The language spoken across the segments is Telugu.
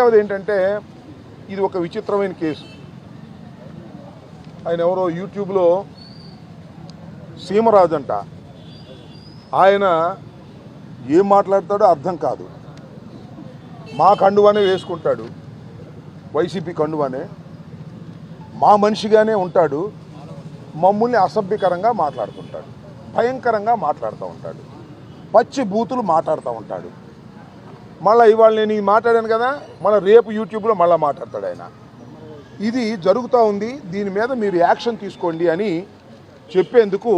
ఏంటంటే ఇది ఒక విచిత్రమైన కేసు. ఆయన ఎవరో యూట్యూబ్లో సీమరాజు అంట, ఆయన ఏం మాట్లాడతాడో అర్థం కాదు. మా కండువానే వేసుకుంటాడు, వైసీపీ కండువానే, మా మనిషిగానే ఉంటాడు, మమ్మల్ని అసభ్యకరంగా మాట్లాడుతుంటాడు, భయంకరంగా మాట్లాడుతూ ఉంటాడు, పచ్చి బూతులు మాట్లాడుతూ ఉంటాడు. మళ్ళీ ఇవాళ నేను ఇది మాట్లాడాను కదా, మళ్ళీ రేపు యూట్యూబ్లో మళ్ళీ మాట్లాడతాడు ఆయన. ఇది జరుగుతూ ఉంది, దీని మీద మీరు యాక్షన్ తీసుకోండి అని చెప్పేందుకు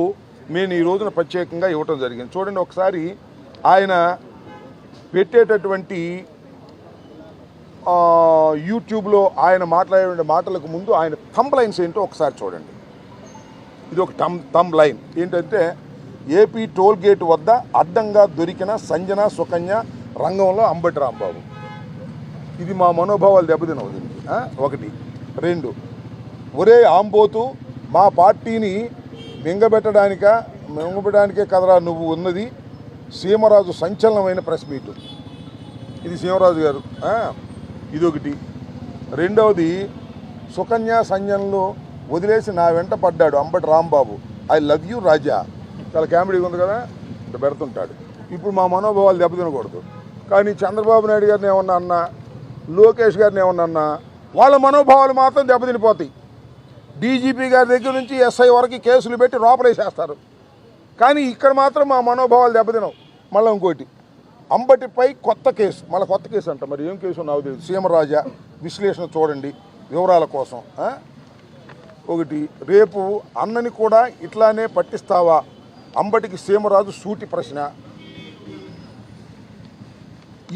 నేను ఈ రోజున ప్రత్యేకంగా ఇవ్వటం జరిగింది. చూడండి ఒకసారి ఆయన పెట్టేటటువంటి యూట్యూబ్లో ఆయన మాట్లాడే మాటలకు ముందు ఆయన థంబ్ లైన్స్ ఏంటో ఒకసారి చూడండి. ఇది ఒక థంబ్ లైన్ ఏంటంటే, ఏపీ టోల్ గేట్ వద్ద అడ్డంగా దొరికిన సంజన సుకన్య రంగంలో అంబటి రాంబాబు. ఇది మా మనోభావాలు దెబ్బతినవు దీనికి. ఒకటి. రెండు, ఒరే ఆంబోతు, మా పార్టీని మింగబెట్టడానికే కదరా నువ్వు ఉన్నది. సీమరాజు సంచలనమైన ప్రెస్ మీటు. ఇది సీమరాజు గారు. ఇదొకటి. రెండవది, సుకన్య సంజనలు వదిలేసి నా వెంట పడ్డాడు Ambati Rambabu. I love you Raja. చాలా కామెడీగా ఉంది కదా, ఇట్లా పెడుతుంటాడు. ఇప్పుడు మా మనోభావాలు దెబ్బతినకూడదు. కానీ చంద్రబాబు నాయుడు గారిని ఏమన్నా అన్నా, లోకేష్ గారిని ఏమన్నా అన్నా, వాళ్ళ మనోభావాలు మాత్రం దెబ్బతినిపోతాయి. డీజీపీ గారి దగ్గర నుంచి ఎస్ఐ వరకు కేసులు పెట్టి లోపలేసేస్తారు. కానీ ఇక్కడ మాత్రం మా మనోభావాలు దెబ్బతినవు. మళ్ళీ ఇంకోటి, అంబటిపై కొత్త కేసు, మళ్ళీ కొత్త కేసు అంట, మరి ఏం కేసు నాకు తెలియదు. సీమరాజా విశ్లేషణ చూడండి వివరాల కోసం. ఒకటి, రేపు అన్నని కూడా ఇట్లానే పట్టిస్తావా? అంబటికి సీమరాజు సూటి ప్రశ్న.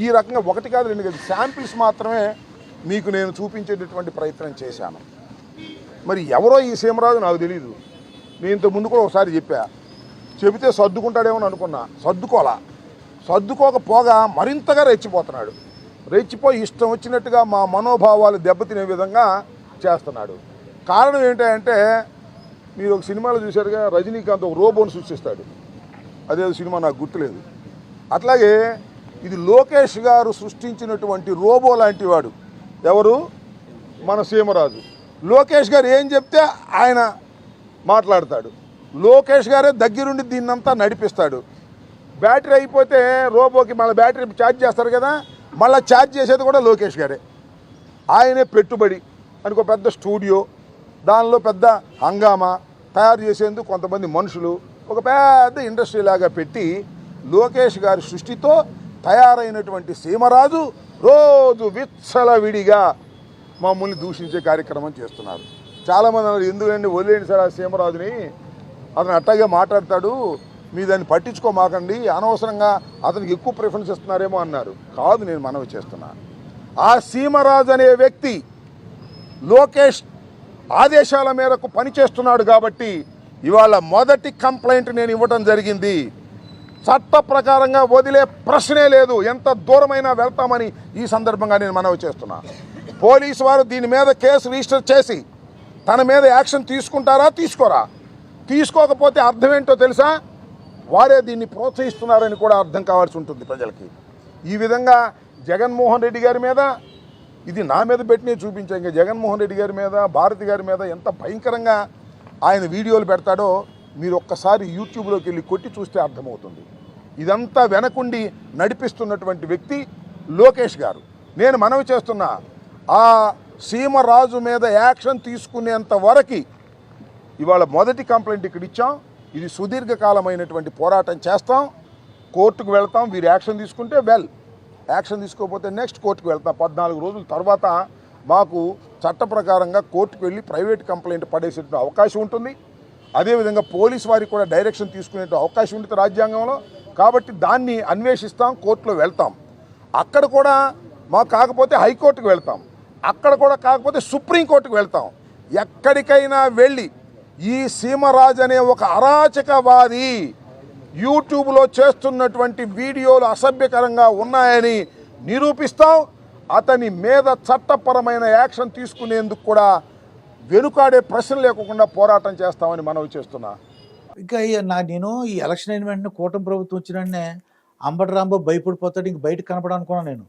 ఈ రకంగా ఒకటి కాదు రెండు కాదు, శాంపిల్స్ మాత్రమే మీకు నేను చూపించేటటువంటి ప్రయత్నం చేశాను. మరి ఎవరో ఈ సీమరాజు నాకు తెలీదు. నేను ఇంత ముందు కూడా ఒకసారి చెబితే సర్దుకుంటాడేమో అనుకున్నా, సర్దుకోకపోగా మరింతగా రెచ్చిపోతున్నాడు. రెచ్చిపోయి ఇష్టం వచ్చినట్టుగా మా మనోభావాలు దెబ్బతినే విధంగా చేస్తున్నాడు. కారణం ఏంటంటే, మీరు ఒక సినిమాలో చూశారుగా, రజనీకాంత్ ఒక రోబోను సృష్టిస్తాడు, అదే సినిమా నాకు గుర్తులేదు. అట్లాగే ఇది లోకేష్ గారు సృష్టించినటువంటి రోబో లాంటి వాడు. ఎవరు? మన సీమరాజు. లోకేష్ గారు ఏం చెప్తే ఆయన మాట్లాడతాడు. లోకేష్ గారే దగ్గరుండి దీన్నంతా నడిపిస్తాడు. బ్యాటరీ అయిపోతే రోబోకి మళ్ళీ బ్యాటరీ ఛార్జ్ చేస్తారు కదా, మళ్ళీ ఛార్జ్ చేసేది కూడా లోకేష్ గారే. ఆయనే పెట్టుబడి అని ఒక పెద్ద స్టూడియో, దానిలో పెద్ద హంగామా తయారు చేసేందుకు కొంతమంది మనుషులు, ఒక పెద్ద ఇండస్ట్రీ లాగా పెట్టి లోకేష్ గారి సృష్టితో తయారైనటువంటి సీమరాజు రోజు విచ్చలవిడిగా మమ్మల్ని దూషించే కార్యక్రమం చేస్తున్నారు. చాలామంది అన్నారు, ఎందుకండి వదిలేండి సార్ ఆ సీమరాజుని, అతను అట్టాగే మాట్లాడతాడు, మీ దాన్ని పట్టించుకోమాకండి, అనవసరంగా అతనికి ఎక్కువ ప్రిఫరెన్స్ ఇస్తున్నారేమో అన్నారు. కాదు, నేను మనవి చేస్తున్నాను. ఆ సీమరాజు అనే వ్యక్తి లోకేష్ ఆదేశాల మేరకు పనిచేస్తున్నాడు కాబట్టి ఇవాళ మొదటి కంప్లైంట్ నేను ఇవ్వడం జరిగింది. చట్ట ప్రకారంగా వదిలే ప్రశ్నే లేదు, ఎంత దూరమైనా వెళ్తామని ఈ సందర్భంగా నేను మనవి చేస్తున్నా. పోలీసు వారు దీని మీద కేసు రిజిస్టర్ చేసి తన మీద యాక్షన్ తీసుకుంటారా, తీసుకోకపోతే అర్థం ఏంటో తెలుసా? వారే దీన్ని ప్రోత్సహిస్తున్నారని కూడా అర్థం కావాల్సి ఉంటుంది ప్రజలకి. ఈ విధంగా జగన్మోహన్ రెడ్డి గారి మీద, ఇది నా మీద పెట్టినే చూపించా, ఇంకా జగన్మోహన్ రెడ్డి గారి మీద, భారతి గారి మీద ఎంత భయంకరంగా ఆయన వీడియోలు పెడతాడో మీరు ఒక్కసారి యూట్యూబ్లోకి వెళ్ళి కొట్టి చూస్తే అర్థమవుతుంది. ఇదంతా వెనకుండి నడిపిస్తున్నటువంటి వ్యక్తి లోకేష్ గారు. నేను మనవి చేస్తున్నా, ఆ సీమరాజు మీద యాక్షన్ తీసుకునేంత వరకు ఇవాళ మొదటి కంప్లైంట్ ఇక్కడ ఇచ్చాం. ఇది సుదీర్ఘకాలమైనటువంటి పోరాటం చేస్తాం, కోర్టుకు వెళ్తాం. వీరు యాక్షన్ తీసుకుంటే యాక్షన్ తీసుకోకపోతే నెక్స్ట్ కోర్టుకు వెళ్తాం. 14 రోజుల తర్వాత మాకు చట్ట ప్రకారంగా కోర్టుకు వెళ్ళి ప్రైవేట్ కంప్లైంట్ పడేసే అవకాశం ఉంటుంది. అదేవిధంగా పోలీసు వారికి కూడా డైరెక్షన్ తీసుకునే అవకాశం ఉంటుంది రాజ్యాంగంలో. కాబట్టి దాన్ని అన్వేషిస్తాం, కోర్టులో వెళ్తాం. అక్కడ కూడా మాకు కాకపోతే హైకోర్టుకు వెళ్తాం, అక్కడ కూడా కాకపోతే సుప్రీంకోర్టుకు వెళ్తాం. ఎక్కడికైనా వెళ్ళి ఈ సీమరాజు అనే ఒక అరాచకవాది యూట్యూబ్లో చేస్తున్నటువంటి వీడియోలు అసభ్యకరంగా ఉన్నాయని నిరూపిస్తాం. అతని మీద చట్టపరమైన యాక్షన్ తీసుకునేందుకు కూడా వెనుకాడే ప్రశ్న లేకుండా పోరాటం చేస్తామని మనవి చేస్తున్నా. ఇంకా నేను ఈ ఎలక్షన్ అయిన వెంటనే కూటమి ప్రభుత్వం వచ్చిన వెంటనే అంబటి రాంబాబు భయపడిపోతాడు, ఇంక బయటకు కనపడాలనుకున్నాను నేను.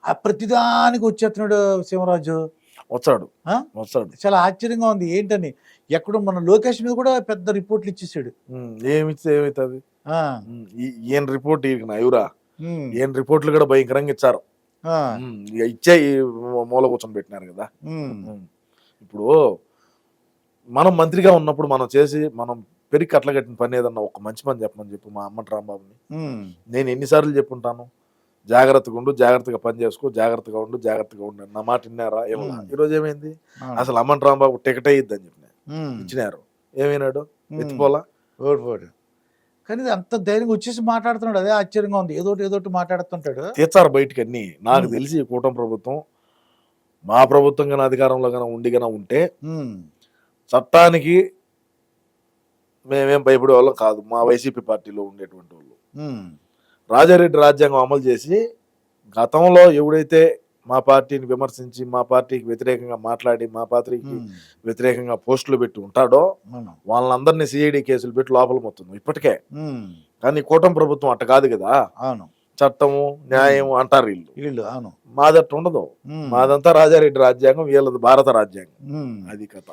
ఆ ప్రతిదానికి వచ్చేస్తున్నాడు శివరాజు. వచ్చాడు ఆ? వచ్చాడు. చాలా ఆశ్చర్యంగా ఉంది ఏంటని. ఎక్కడో మన లోకేష్ మీద కూడా పెద్ద రిపోర్ట్లు ఇచ్చేసాడు. ఏమిస్తే ఏమవుతుంది? ఆ, ఈయన రిపోర్ట్ నయురా ఉమ్, ఈయన రిపోర్ట్లు కూడా భయంకరంగా ఇచ్చారు. ఆ, ఇక ఇచ్చే ఈ మూల కూర్చొని పెట్టినారు కదా. ఉమ్, ఇప్పుడు మనం మంత్రిగా ఉన్నప్పుడు మనం పెరిగి కట్ల కట్టిన పని ఏదన్నా ఒక మంచి పని చెప్పమని చెప్పు మా అమ్మటి రాంబాబుని. ఉమ్, నేను ఎన్నిసార్లు చెప్పుంటాను, జాగ్రత్తగా ఉండు, జాగ్రత్తగా పని చేసుకో, జాగ్రత్తగా ఉండు, జాగ్రత్తగా ఉండు. నా మాట విన్నారా? ఏమన్నా ఈరోజు ఏమైంది? అవును. అసలు అమ్మటి రాంబాబు టికెట్ అయ్యిద్దని చెప్పిన ఉమ్, ఇచ్చినారు. ఏమైనాడు? ఉమ్. ఎత్తిపోలా. ఓడిపోడు. కానీ ఇది అంత ధైర్యంగా వచ్చేసి మాట్లాడుతున్నాడు. అదే ఆశ్చర్యంగా ఉంది. ఏదోటి మాట్లాడుతుంటాడు. తీర్చారు బయటికి అన్ని. నాకు తెలిసి ఈ కూటమి ప్రభుత్వం మా ప్రభుత్వం కానీ అధికారంలో కానీ ఉంటే ఉమ్, చట్టానికి మేమేం భయపడే వాళ్ళం కాదు. మా వైసీపీ పార్టీలో ఉండేటువంటి వాళ్ళు ఉమ్, రాజారెడ్డి రాజ్యాంగం అమలు చేసి గతంలో ఎవడైతే మా పార్టీని విమర్శించి మా పార్టీకి వ్యతిరేకంగా మాట్లాడి మా పార్టీకి ఉమ్, వ్యతిరేకంగా పోస్టులు పెట్టి ఉంటాడో అవును. వాళ్ళందరినీ సిఐడి కేసులు పెట్టి లోపల మొత్తుంది ఇప్పటికే. ఉమ్, కానీ కూటమి ప్రభుత్వం అట్ట కాదు కదా. అవును. చట్టము న్యాయం అంటారు వీళ్ళు. వీళ్ళు అవును. మాదట్టు ఉండదు. ఉమ్, మాదంతా రాజారెడ్డి రాజ్యాంగం, వీళ్ళది భారత రాజ్యాంగం. ఉమ్. అది కథ.